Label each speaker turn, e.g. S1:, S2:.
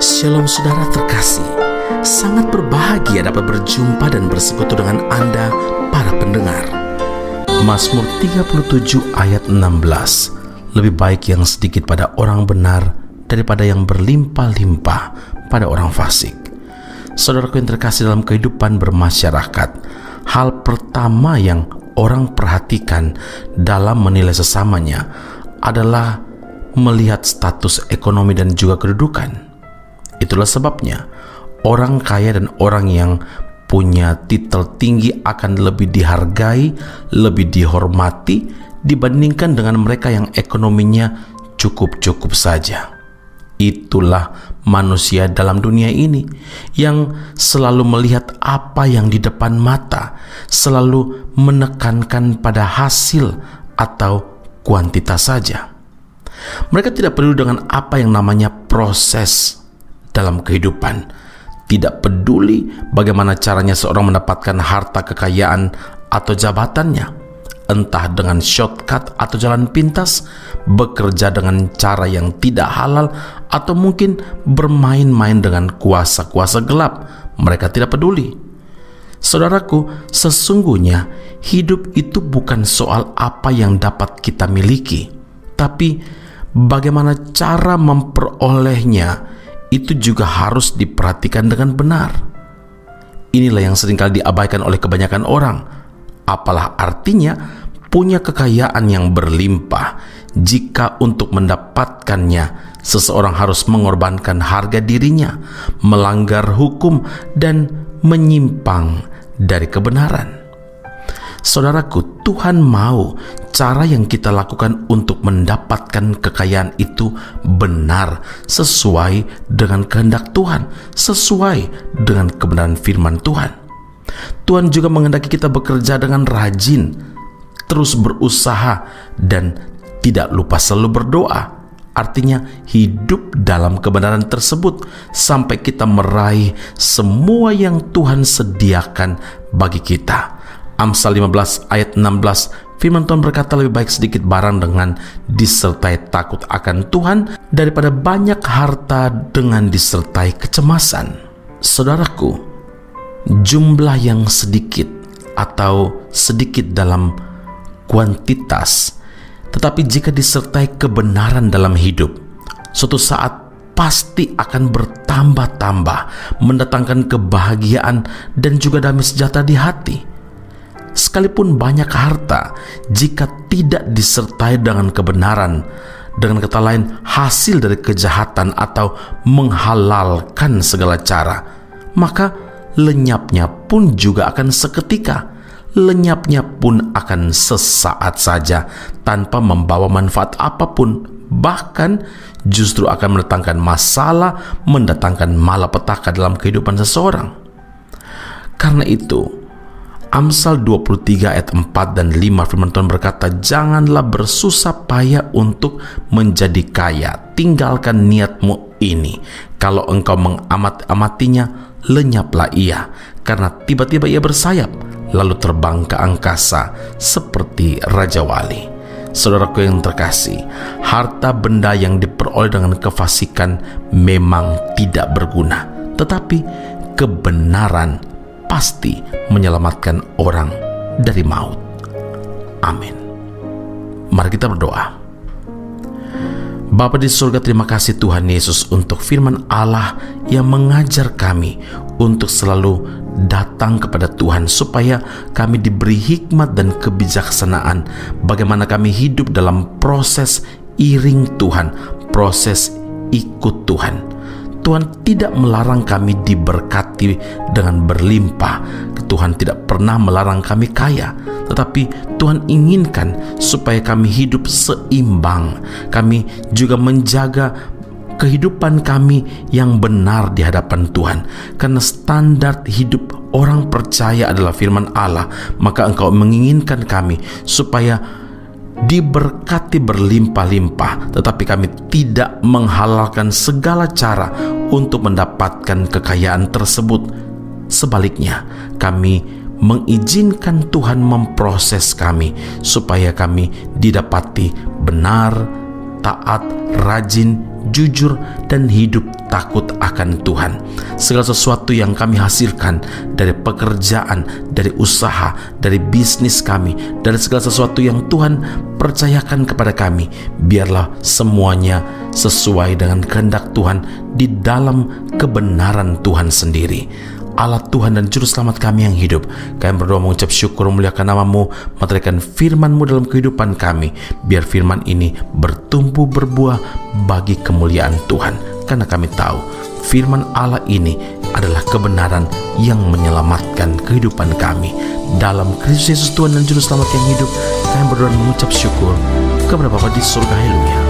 S1: Shalom saudara terkasih, sangat berbahagia dapat berjumpa dan bersekutu dengan Anda para pendengar. Mazmur 37 ayat 16, lebih baik yang sedikit pada orang benar daripada yang berlimpah-limpah pada orang fasik. Saudaraku yang terkasih, dalam kehidupan bermasyarakat, hal pertama yang orang perhatikan dalam menilai sesamanya adalah melihat status ekonomi dan juga kedudukan. Itulah sebabnya orang kaya dan orang yang punya titel tinggi akan lebih dihargai, lebih dihormati dibandingkan dengan mereka yang ekonominya cukup-cukup saja. Itulah manusia dalam dunia ini yang selalu melihat apa yang di depan mata, selalu menekankan pada hasil atau kuantitas saja. Mereka tidak peduli dengan apa yang namanya proses dalam kehidupan. Tidak peduli bagaimana caranya seorang mendapatkan harta kekayaan atau jabatannya, entah dengan shortcut atau jalan pintas, bekerja dengan cara yang tidak halal, atau mungkin bermain-main dengan kuasa-kuasa gelap. Mereka tidak peduli. Saudaraku, sesungguhnya hidup itu bukan soal apa yang dapat kita miliki, tapi bagaimana cara memperolehnya. Itu juga harus diperhatikan dengan benar. Inilah yang seringkali diabaikan oleh kebanyakan orang. Apalah artinya punya kekayaan yang berlimpah jika untuk mendapatkannya seseorang harus mengorbankan harga dirinya, melanggar hukum, dan menyimpang dari kebenaran. Saudaraku, Tuhan mau cara yang kita lakukan untuk mendapatkan kekayaan itu benar, sesuai dengan kehendak Tuhan, sesuai dengan kebenaran firman Tuhan. Tuhan juga menghendaki kita bekerja dengan rajin, terus berusaha, dan tidak lupa selalu berdoa. Artinya hidup dalam kebenaran tersebut sampai kita meraih semua yang Tuhan sediakan bagi kita. Amsal 15 ayat 16, firman Tuhan berkata, lebih baik sedikit barang dengan disertai takut akan Tuhan daripada banyak harta dengan disertai kecemasan. Saudaraku, jumlah yang sedikit atau sedikit dalam kuantitas, tetapi jika disertai kebenaran dalam hidup, suatu saat pasti akan bertambah-tambah, mendatangkan kebahagiaan dan juga damai sejahtera di hati. Sekalipun banyak harta, jika tidak disertai dengan kebenaran, dengan kata lain hasil dari kejahatan atau menghalalkan segala cara, maka lenyapnya pun juga akan seketika. Lenyapnya pun akan sesaat saja tanpa membawa manfaat apapun, bahkan justru akan mendatangkan masalah, mendatangkan malapetaka dalam kehidupan seseorang. Karena itu Amsal 23 ayat 4 dan 5 firman Tuhan berkata, janganlah bersusah payah untuk menjadi kaya, tinggalkan niatmu ini. Kalau engkau mengamat-amatinya, lenyaplah ia, karena tiba-tiba ia bersayap, lalu terbang ke angkasa seperti Raja Wali. Saudaraku yang terkasih, harta benda yang diperoleh dengan kefasikan memang tidak berguna, tetapi kebenaran pasti menyelamatkan orang dari maut. Amin. Mari kita berdoa. Bapa di surga, terima kasih Tuhan Yesus untuk firman Allah yang mengajar kami untuk selalu datang kepada Tuhan, supaya kami diberi hikmat dan kebijaksanaan bagaimana kami hidup dalam proses iring Tuhan, proses ikut Tuhan. Tuhan tidak melarang kami diberkati dengan berlimpah. Tuhan tidak pernah melarang kami kaya, tetapi Tuhan inginkan supaya kami hidup seimbang. Kami juga menjaga kehidupan kami yang benar di hadapan Tuhan. Karena standar hidup orang percaya adalah firman Allah, maka Engkau menginginkan kami supaya diberkati berlimpah-limpah, tetapi kami tidak menghalalkan segala cara untuk mendapatkan kekayaan tersebut. Sebaliknya, kami mengizinkan Tuhan memproses kami supaya kami didapati benar, taat, rajin, jujur, dan hidup takut akan Tuhan. Segala sesuatu yang kami hasilkan dari pekerjaan, dari usaha, dari bisnis kami, dari segala sesuatu yang Tuhan percayakan kepada kami, biarlah semuanya sesuai dengan kehendak Tuhan di dalam kebenaran Tuhan sendiri. Allah Tuhan dan Juru Selamat kami yang hidup, kami berdoa mengucap syukur memuliakan nama-Mu, meteraikan firman-Mu dalam kehidupan kami, biar firman ini bertumbuh berbuah bagi kemuliaan Tuhan. Karena kami tahu firman Allah ini adalah kebenaran yang menyelamatkan kehidupan kami. Dalam Kristus Yesus Tuhan dan Juru Selamat yang hidup, kami berdoa mengucap syukur kepada Bapa di surga. Haleluya.